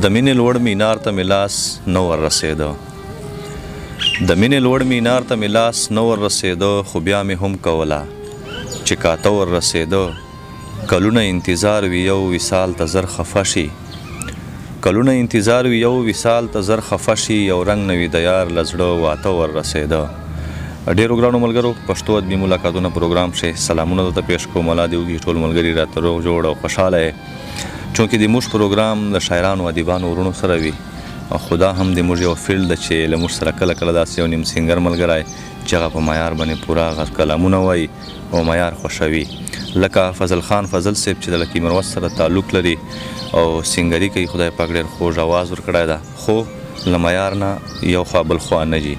د مینې لوړ مینار ته مې لاس نه ور رسېده د مینې لوړ مینار ته مې لاس نه ور رسېده خو بیا مې هم کوله چې کاته ور رسېده کلونه انتظار وي یو وصال ته زر خفه شي کلونه انتظار وي یو وصال ته زر خفه شي یو رنګ نه وي د یار له زړه واته ور رسېده ډېرو ګرانو ملګرو پښتو ادبي ملاقاتونه پروګرام شي سلامونه درته پیش کوم الله دې وکړي ټول ملګري راته روغ جوړ او خوشحاله یې چونکې د موږ پروګرام د شاعرانو ادیبانو ورونو سره وي او خدا هم د موږ یو فیلډ ده چې له موږ سره کله کله داسې یو نیم سینګر ملګری چې هغه په معیار باندې پوره هغه کلامونه وایي او معیار خوښوي لکه فضل خان فضل صاحب چې د لکي مروت سره تعلق لري او سینګري کوي خدای پاک ډېر خوږ اواز ورکړی ده خو له معیار نه یو خوا بل خوا نه ځي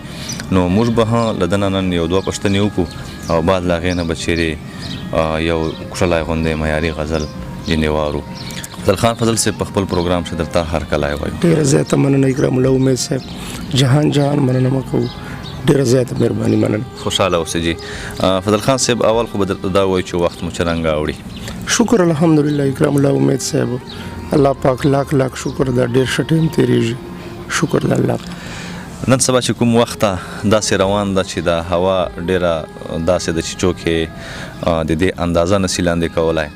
نو موږ به له ده نه نن یو دوه پوښتنې وکړو او بعد له هغې نه به چیرې یو کښلی غوندې معیاري غزل ځینې واورو فضل خان فضل صاحب په خپل پروګرام چې درته هر کله وایو ډېره زیاته مننه اکرام الله امید صاحب جهان مننه مه کوو ډېره زیاته مهرباني مننه خوشحاله اوسئ جي فضل خان صاحب اول خو به درته دا وایو چې وخت مو څرنګه اوړي شکر الحمدلله اکرام الله امید صاحب الله پاک لاک لاک شکر دا ډېر ښه ټایم تېرېږي شکر د الله نن سبا چې کوم وخت داسې روان ده چې د هوا ډېره داسې ده چې څوک د دې اندازه نسي لاندې کولی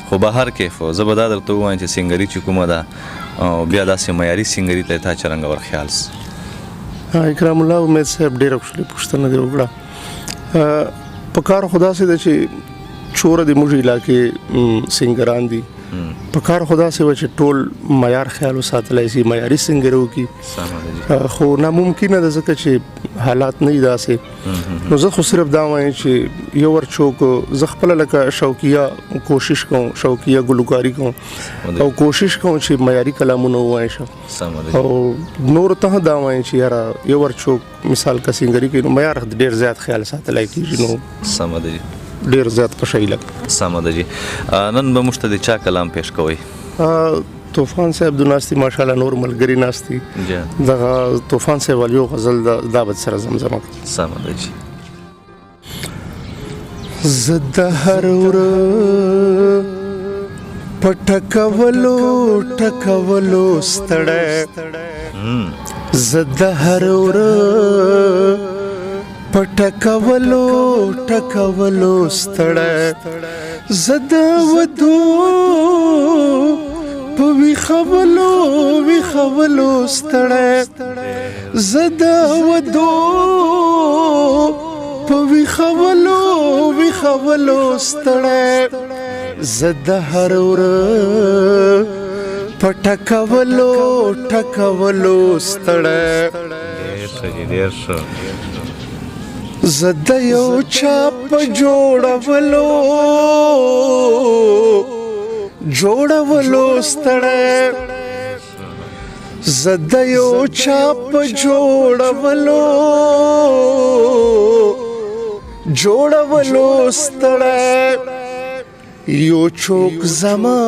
خو به هر کیف زه به دا درته ووایم چې سینګري چې کومه ده بیا داسې معیاري سینګري ته تا څرنګه ورخیال سي اکرام الله امید صاحب ډېره ښکلې پوښتنه دې وکړه په کار خو داسې ده چې چوره د موږ علاقې سینګران دي په کار خو داسې وه چې ټول معیار خیال وساتلی شي معیاري سینګر وکړي خو ناممکنه ده ځکه چې حالات نه وي داسې نو زه خو صرف دا وایم چې یو ور څوک زه خپله لکه شوقیه کوشش کوم شوقیه ګلوکاري کوم او کوشش کوم چې معیاري کلامونه ووایم شه او نورو ته دا وایم چې یاره یو ور څوک مثال که سینګري کوي نو معیار ډېر زیات خیال ساتلی کېږي نو سمه ده ډېر زیات خوشحالي لګي سمه ده جي نن به موږ ته د چا کلام پیش کوئ طوفان صاحب د ناستي ماشاءالله نور ملګري ناستي دغه طوفان صاحب والیو غزل دا به سره زمزمه سمه ده جي زه د هر ورځ په ټکولو ستړی زه د هر ورځ په ټکولو ستړی زه د ودو په ویښولو ستړی زه د ودو په ویښولو ستړی زه د هر ورځ په ټکولو ستړی ډېر ښه زه د یو چا په جوړولو ستړی زه د یو چا په جوړولو ستړی یو څوک زما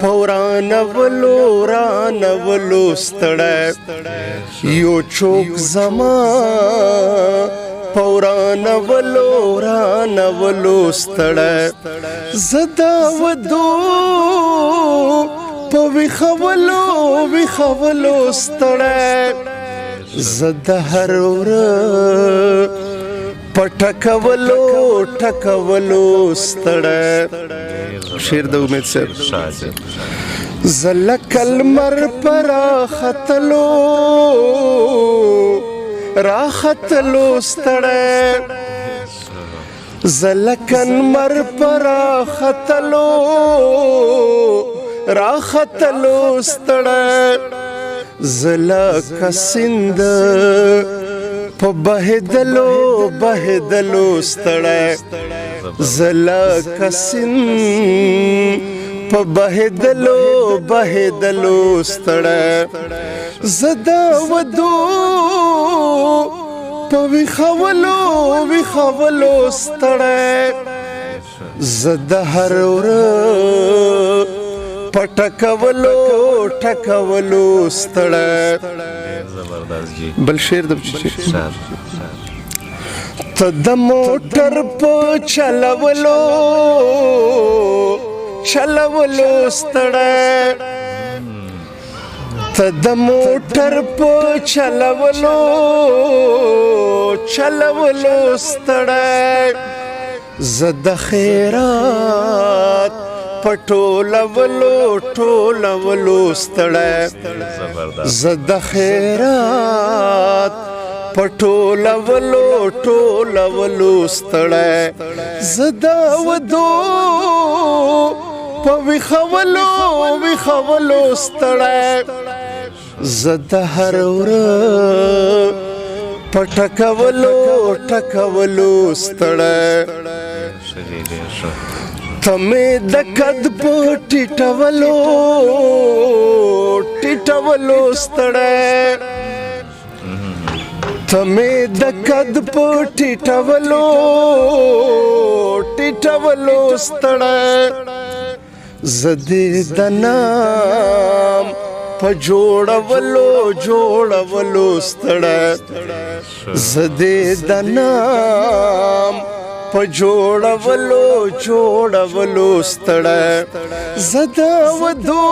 په رانولو ستړی یو څوک زما په رانولو ستړی زه د ودو په ویښولو ستړی زه د هر ورځ په ټکولو ستړی شعر د امید صاحب زه لکه لمر په راختلو ستړی زه لکه لمر په راختلو ستړی زه لکه سیند په بهېدلو ستړی زه لکه سیند په بهېدلو ستړی زه د ودو په ویښولو ستړی زه د هر ورځ په ټکولو ستړی بل شعر د ته د موټر په چلولو ستړی ته د موټر په چلولو ستړی زه د خیرات په ټولولو ستړی زه د خیرات په ټولولو ستړی زه د ودو په ویښولو ستړی زه د هر ورځ په ټکولو ستړی ته مې د قد په ټیټولو ستړی ته مې د قد په ټیټولو ستړی زه دې د نام په جوړولو ستړی زه دې د نام په جوړولو ستړی زه د ودو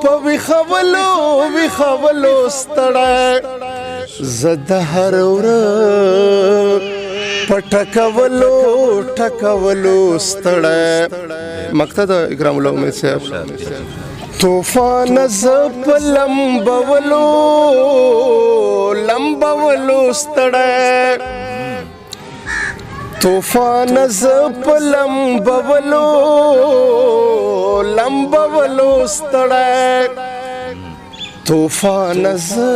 په ویښولو ستړی زه د هر ورځ په ټکولو ستړی مقطع د اکرام الله امید صاحب طوفان زه په لمبولو ستړی طوفان زه په لمبولو ستړی طوفان زه